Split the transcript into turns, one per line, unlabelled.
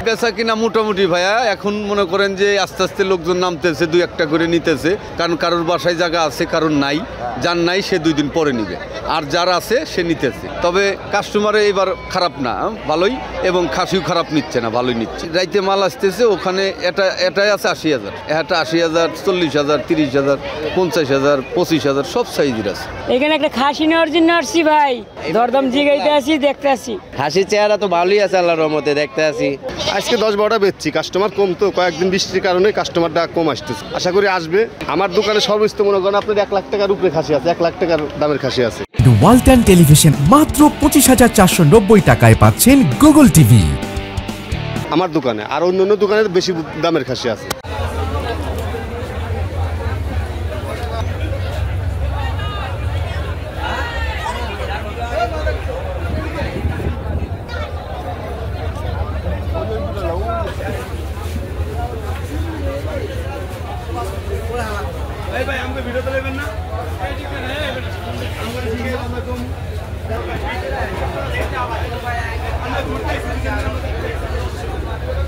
বেচা কিনা মোটামুটি ভাইয়া, এখন মনে করেন যে আস্তে আস্তে লোকজন নামতেছে, 2-1টা করে নিতেছে, কারণ কারোর বাসায় জায়গা আছে, কারোর নাই। যার নাই সে 2 দিন পরে নিবে, আর যার আছে সে নিতেছে। তবে কাস্টমারে এবার খারাপ না, ভালোই, এবং খাসিও খারাপ নিচ্ছে না, ভালোই নিচ্ছে। রাইতে মাল আসতেছে, ওখানে এটাই আছে 80,000, এটা 80,000, 40,000, 30,000, 50,000, 25,000, সব সাইজের আছে।
এখানে একটা খাসি নেওয়ার জন্য আসছি ভাই, দরদাম জিগাইতে আসি, দেখতে আসি।
খাসির চেহারা তো ভালোই আছে, আল্লাহর রহমতে দেখতে আসি।
আজকে 10-12টা বেচছি, কাস্টমার কম তো, কয়েকদিন বৃষ্টির কারণে কাস্টমারটা কম আসতেছে। আশা করি আসবে। আমার দোকানে সর্বোচ্চ মনে করেন আপনার 1 লাখ টাকার উপরে খাসি আছে, 1 লাখ টাকার দামের খাসি আছে।
ওয়ালটন টেলিভিশন মাত্র 25,490 টাকায় পাচ্ছেন গুগল টিভি।
আমার দোকানে আর অন্য দোকানে বেশি দামের খাসি আছে।